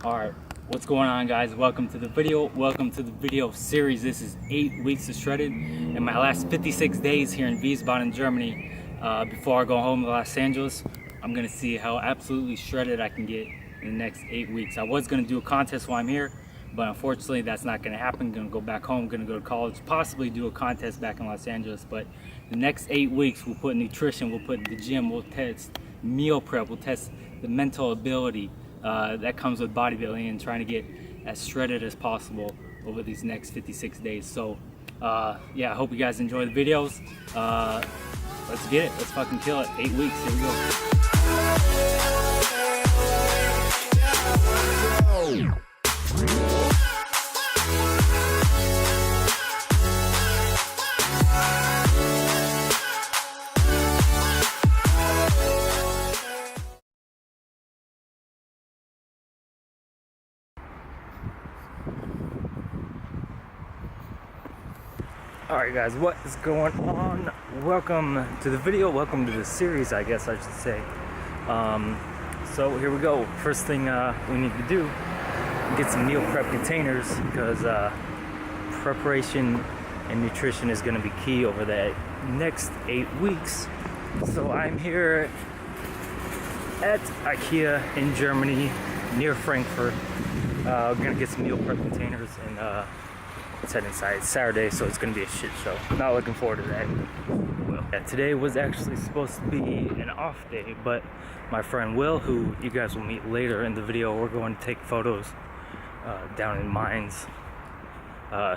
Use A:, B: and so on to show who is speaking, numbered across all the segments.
A: Alright, what's going on, guys? Welcome to the video series. This is 8 weeks of shredded and my last 56 days here in Wiesbaden, Germany. Before I go home to Los Angeles, I'm gonna see how absolutely shredded I can get in the next 8 weeks. I was gonna do a contest while I'm here, but unfortunately that's not gonna happen. I'm gonna go back home, gonna go to college, possibly do a contest back in Los Angeles. But the next 8 weeks we'll put nutrition, we'll put the gym, we'll test meal prep, we'll test the mental ability that comes with bodybuilding and trying to get as shredded as possible over these next 56 days. So yeah, I hope you guys enjoy the videos. Let's get it, let's fucking kill it. 8 weeks, here we go. Alright guys, what is going on? Welcome to the video, welcome to the series, I guess I should say. So here we go. First thing we need to do, get some meal prep containers, because preparation and nutrition is going to be key over the next 8 weeks. So I'm here at IKEA in Germany, near Frankfurt. We're going to get some meal prep containers and let's head inside. It's Saturday, so it's gonna be a shit show. Not looking forward to that. Well, yeah, today was actually supposed to be an off day, but my friend Will, who you guys will meet later in the video, we're going to take photos down in Mainz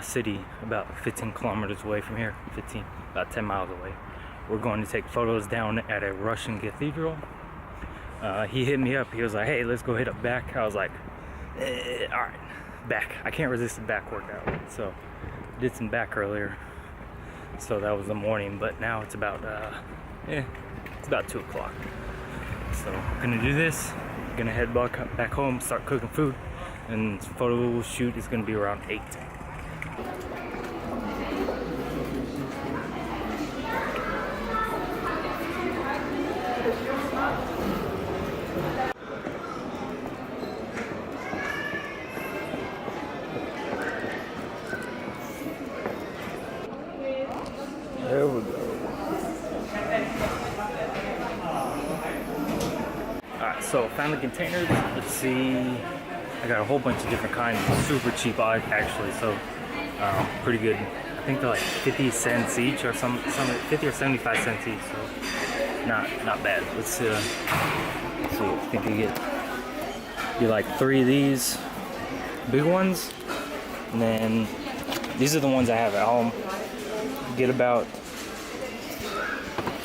A: city, about 15 kilometers away from here. About 10 miles away. We're going to take photos down at a Russian cathedral. He hit me up. He was like, "Hey, let's go hit up back." I was like, all right. Back. I can't resist a back workout, so did some back earlier. So that was the morning, but now it's about it's about 2 o'clock. So I'm gonna do this. I'm gonna head back home, start cooking food, and photo shoot is gonna be around 8. There we go. Alright, so found the containers. Let's see. I got a whole bunch of different kinds. Super cheap actually, so pretty good. I think they're like 50 cents each or some 50 or 75 cents each, so not bad. Let's see. I think you get like 3 of these big ones, and then these are the ones I have at home. Get about,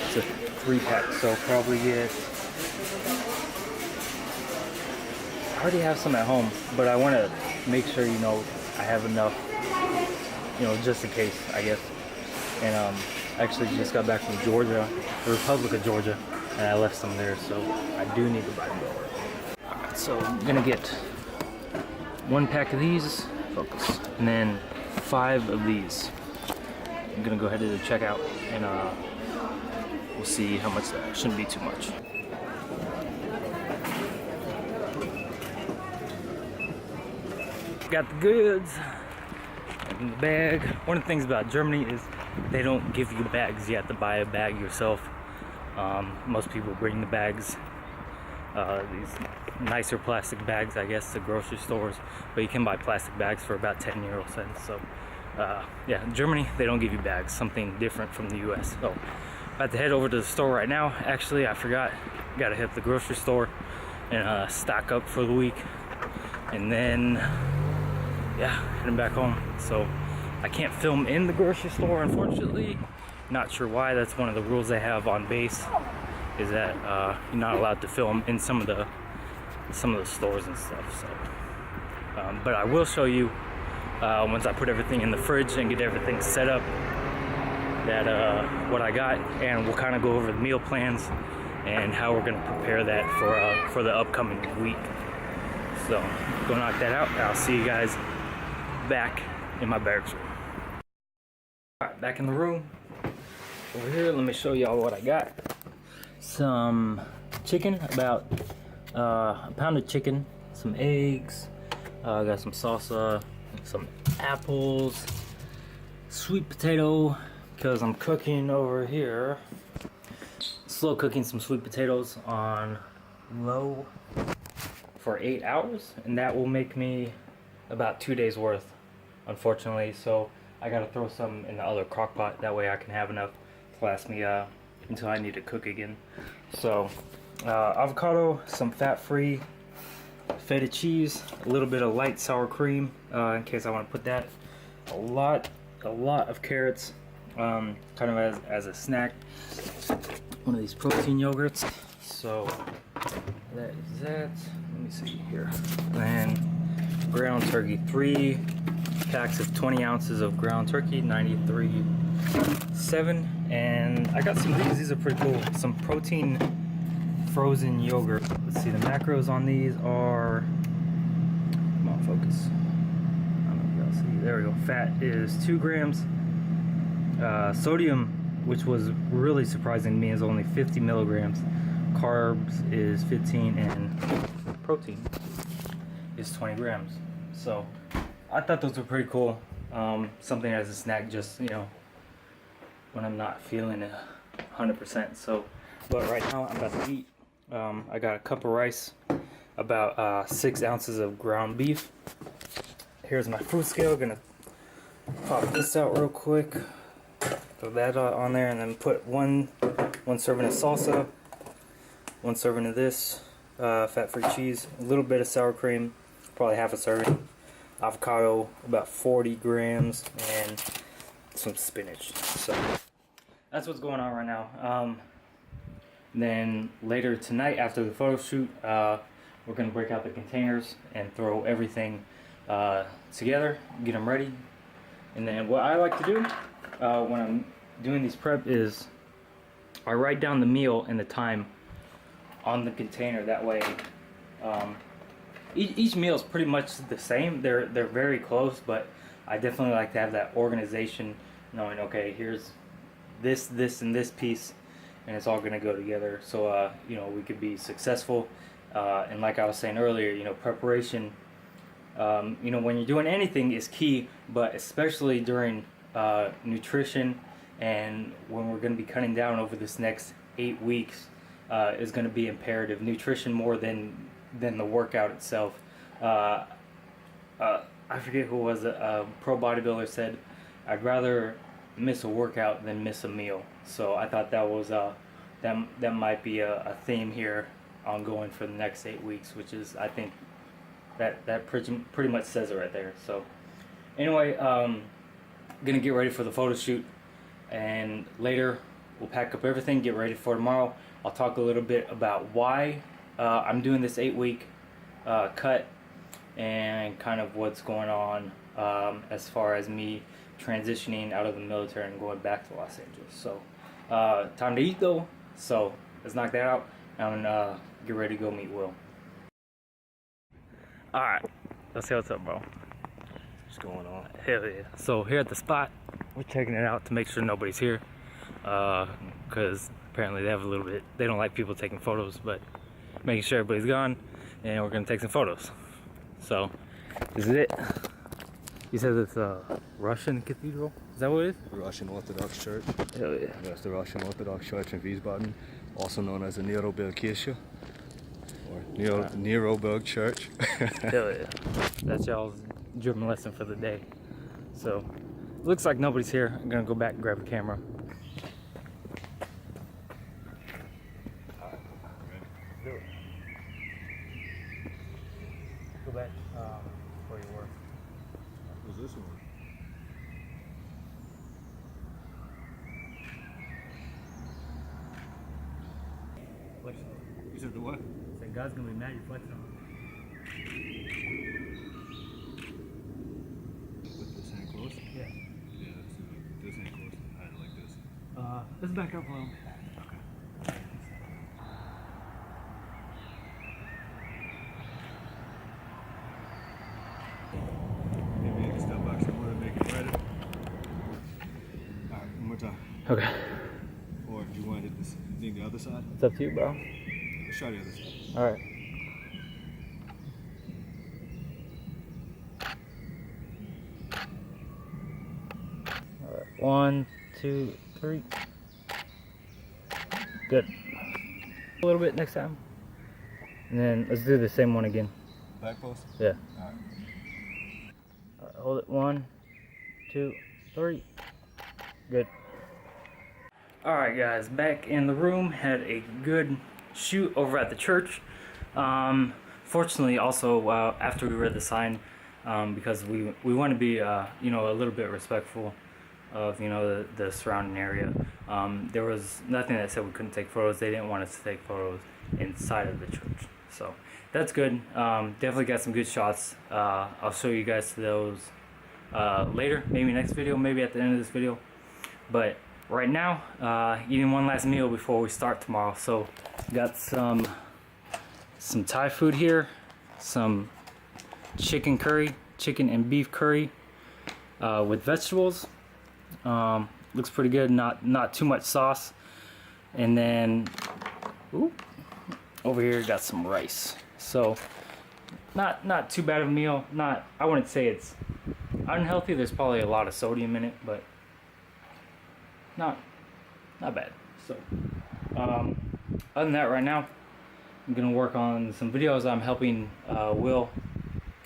A: it's a 3-pack, so probably get, I already have some at home, but I want to make sure, I have enough, just in case, I guess. And I actually just got back from Georgia, the Republic of Georgia, and I left some there, so I do need to buy more. Alright, so I'm gonna get 1 pack of these, focus, and then 5 of these. I'm gonna go ahead to the checkout, and we'll see how much that shouldn't be too much. Got the goods in the bag. One of the things about Germany is they don't give you bags. You have to buy a bag yourself. Most people bring the bags, these nicer plastic bags, I guess, to grocery stores, but you can buy plastic bags for about 10 euro cents. So yeah, in Germany, they don't give you bags, something different from the US. So, about to head over to the store right now. Actually, I forgot, gotta hit the grocery store and stock up for the week. And then, yeah, heading back home. So, I can't film in the grocery store, unfortunately. Not sure why. That's one of the rules they have on base, is that you're not allowed to film in some of the stores and stuff. So, but I will show you once I put everything in the fridge and get everything set up, that what I got, and we'll kind of go over the meal plans and how we're going to prepare that for the upcoming week. So go knock that out. I'll see you guys back in my barracks room. Alright, back in the room. Over here, let me show y'all what I got. Some chicken, about a pound of chicken, some eggs. I got some salsa, some apples, sweet potato, because I'm cooking over here. Slow cooking some sweet potatoes on low for 8 hours, and that will make me about 2 days worth, unfortunately. So I gotta throw some in the other crock pot, that way I can have enough to last me until I need to cook again. So avocado, some fat-free feta cheese, a little bit of light sour cream in case I want to put that, a lot of carrots, kind of as a snack, one of these protein yogurts. So that is that. Let me see here. And ground turkey, 3 packs of 20 ounces of ground turkey, 93.7. And I got some of these. These are pretty cool. Some protein frozen yogurt. Let's see, the macros on these are, come on, focus. I don't know if y'all see. There we go. Fat is 2 grams. Sodium, which was really surprising to me, is only 50 milligrams. Carbs is 15, and protein is 20 grams. So I thought those were pretty cool. Something as a snack, just, you know, when I'm not feeling 100%. So, but right now I'm about to eat. I got a cup of rice, about 6 ounces of ground beef. Here's my food scale. Gonna pop this out real quick, throw that on there, and then put one serving of salsa, 1 serving of this fat-free cheese, a little bit of sour cream, probably half a serving, avocado, about 40 grams, and some spinach. So that's what's going on right now. Then later tonight, after the photo shoot, we're gonna break out the containers and throw everything together, get them ready. And then what I like to do when I'm doing these prep is I write down the meal and the time on the container. That way, each meal is pretty much the same. They're very close, but I definitely like to have that organization, knowing, okay, here's this and this piece, and it's all gonna go together. So you know, we could be successful. And like I was saying earlier, you know, preparation, you know, when you're doing anything is key, but especially during nutrition, and when we're going to be cutting down over this next 8 weeks, is going to be imperative. Nutrition more than the workout itself. I forget who was a pro bodybuilder said, I'd rather miss a workout than miss a meal. So I thought that was that might be a theme here ongoing for the next 8 weeks, which is, I think that pretty much says it right there. So anyway, gonna get ready for the photo shoot, and later we'll pack up everything, get ready for tomorrow. I'll talk a little bit about why I'm doing this 8-week cut, and kind of what's going on as far as me transitioning out of the military and going back to Los Angeles. So time to eat though, so let's knock that out and get ready to go meet Will. Alright, let's see what's up, bro.
B: What's going on?
A: Hell yeah. So here at the spot, we're checking it out to make sure nobody's here, because apparently they have a little bit, they don't like people taking photos, but making sure everybody's gone, and we're gonna take some photos. So this is it. You said it's a Russian cathedral? Is that what it is?
B: Russian Orthodox Church.
A: Hell yeah.
B: That's the Russian Orthodox Church in Wiesbaden, also known as the Nerobergkirche, or Neroberg Church.
A: Hell yeah. That's y'all's German lesson for the day. So, looks like nobody's here. I'm gonna go back and grab a camera.
B: Alright, ready? Do it.
A: Go back where you were.
B: What's this one? You said the what?
A: Say God's gonna be mad you flexing on him.
B: With this hand close?
A: Yeah.
B: Yeah, this hand close. I had it like this.
A: Let's back up a little.
B: Maybe you can step back some more to make it brighter. Alright, one more time.
A: Okay.
B: Or do you want to hit this thing the other side?
A: It's up to you, bro.
B: Let's try the other side.
A: Alright. 1, 2, 3. Good. A little bit next time. And then let's do the same one again.
B: Back post?
A: Yeah.
B: Alright.
A: Hold it. 1, 2, 3. Good. Alright guys, back in the room. Had a good shoot over at the church. Fortunately also after we read the sign, because we want to be you know, a little bit respectful of, you know, the surrounding area. There was nothing that said we couldn't take photos. They didn't want us to take photos inside of the church, so that's good. Definitely got some good shots. I'll show you guys those later, maybe next video, maybe at the end of this video. But right now, eating one last meal before we start tomorrow. So got some Thai food here, some chicken curry, chicken and beef curry with vegetables. Looks pretty good, not too much sauce. And then over here got some rice. So not too bad of a meal. I wouldn't say it's unhealthy. There's probably a lot of sodium in it, but not bad. So other than that, right now I'm gonna work on some videos. I'm helping Will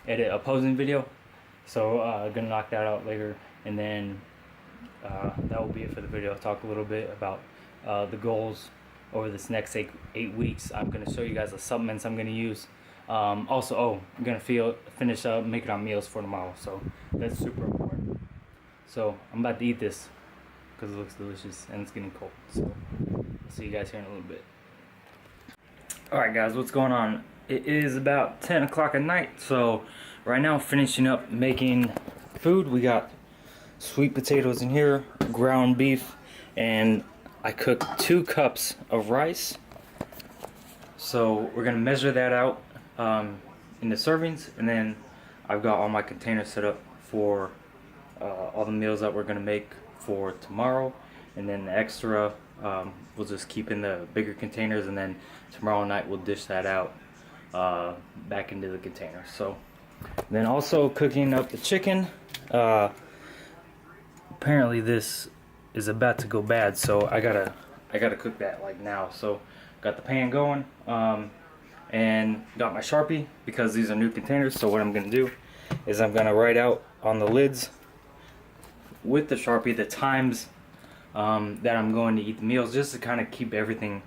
A: edit a posing video, so gonna knock that out later, and then that will be it for the video. I'll talk a little bit about the goals over this next 8 weeks. I'm going to show you guys the supplements I'm going to use. Also, I'm going to finish up making our meals for tomorrow, so that's super important. So I'm about to eat this because it looks delicious and it's getting cold. So I'll see you guys here in a little bit. Alright guys, what's going on? It is about 10 o'clock at night, so right now finishing up making food. We got sweet potatoes in here, ground beef, and I cooked 2 cups of rice. So we're gonna measure that out in the servings, and then I've got all my containers set up for all the meals that we're gonna make for tomorrow, and then the extra we'll just keep in the bigger containers, and then tomorrow night we'll dish that out back into the container. So then also cooking up the chicken. Apparently this is about to go bad, so I gotta cook that like now. So got the pan going, and got my Sharpie because these are new containers. So what I'm gonna do is I'm gonna write out on the lids with the Sharpie the times that I'm going to eat the meals, just to kind of keep everything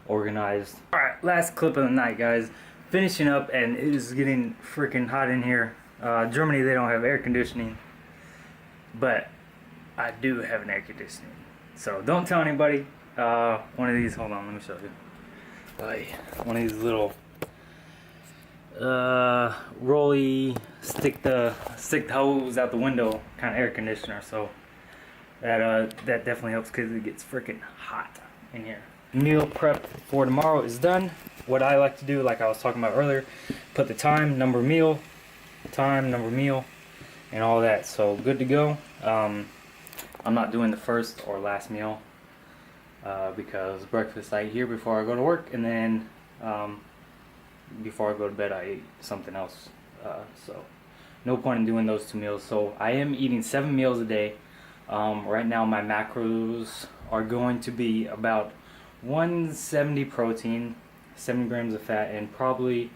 A: organized. Alright, last clip of the night guys, finishing up, and it is getting freaking hot in here. Germany, they don't have air conditioning, but I do have an air conditioning, so don't tell anybody. One of these, hold on, let me show you. One of these little rolly stick the hose out the window kind of air conditioner. So that definitely helps because it gets freaking hot in here. Meal prep for tomorrow is done. What I like to do, like I was talking about earlier, put the time, number meal, and all that. So good to go. I'm not doing the first or last meal because breakfast I eat here before I go to work, and then before I go to bed I eat something else. So no point in doing those 2 meals. So I am eating 7 meals a day. Right now my macros are going to be about 170 protein, 70 grams of fat, and probably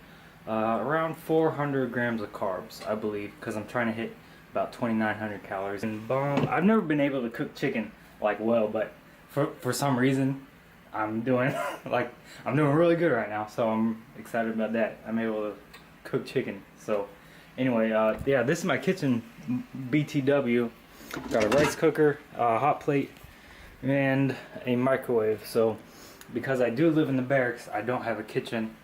A: around 400 grams of carbs, I believe, because I'm trying to hit about 2,900 calories. And I've never been able to cook chicken like well, but for some reason I'm doing I'm doing really good right now, so I'm excited about that. I'm able to cook chicken. So anyway, yeah, this is my kitchen, BTW. Got a rice cooker, a hot plate, and a microwave. So because I do live in the barracks, I don't have a kitchen,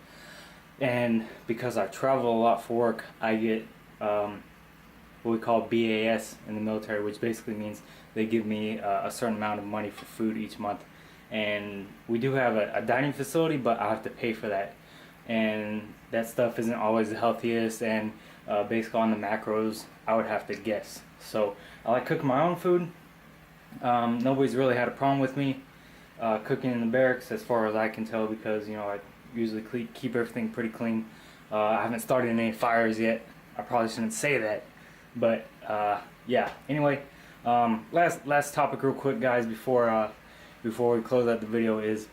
A: and because I travel a lot for work, I get what we call BAS in the military, which basically means they give me a certain amount of money for food each month. And we do have a dining facility, but I have to pay for that, and that stuff isn't always the healthiest, and based on the macros I would have to guess. So I like cooking my own food. Nobody's really had a problem with me cooking in the barracks as far as I can tell, because you know I usually keep everything pretty clean. I haven't started any fires yet. I probably shouldn't say that, but yeah, anyway, Last topic real quick, guys, before we close out the video, is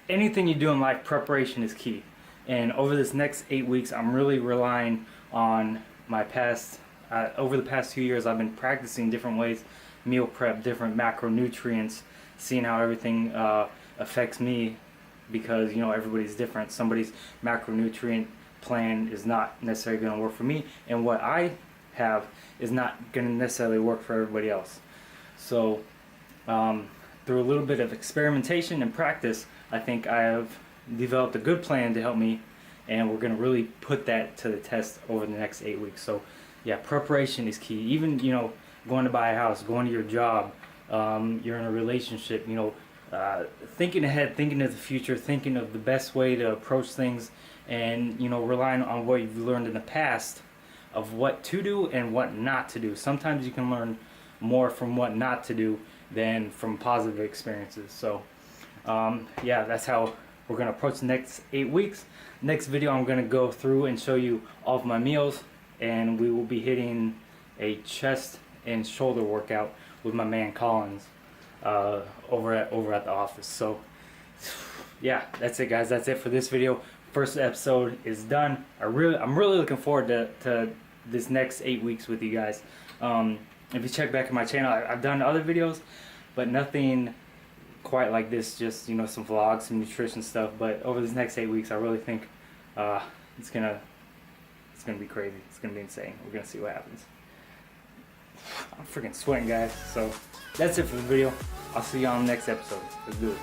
A: anything you do in life, preparation is key. And over this next 8 weeks, I'm really relying on my past. Over the past 2 years, I've been practicing different ways, meal prep, different macronutrients, seeing how everything affects me, because you know everybody's different. Somebody's macronutrient plan is not necessarily going to work for me, and what I have is not going to necessarily work for everybody else. So through a little bit of experimentation and practice, I think I have developed a good plan to help me, and we're going to really put that to the test over the next 8 weeks. So yeah, preparation is key. Even, you know, going to buy a house, going to your job, you're in a relationship, you know, thinking ahead, thinking of the future, thinking of the best way to approach things, and, you know, relying on what you've learned in the past of what to do and what not to do. Sometimes you can learn more from what not to do than from positive experiences. So yeah, that's how we're going to approach the next 8 weeks. Next video, I'm going to go through and show you all of my meals, and we will be hitting a chest and shoulder workout with my man Collins over at the office. So yeah, that's it, guys. That's it for this video. First episode is done. I'm really looking forward to this next 8 weeks with you guys. If you check back in my channel, I've done other videos, but nothing quite like this. Just, you know, some vlogs, some nutrition stuff. But over this next 8 weeks, I really think it's gonna be crazy. It's gonna be insane. We're gonna see what happens. I'm freaking sweating, guys. So that's it for the video. I'll see you on the next episode. Let's do it.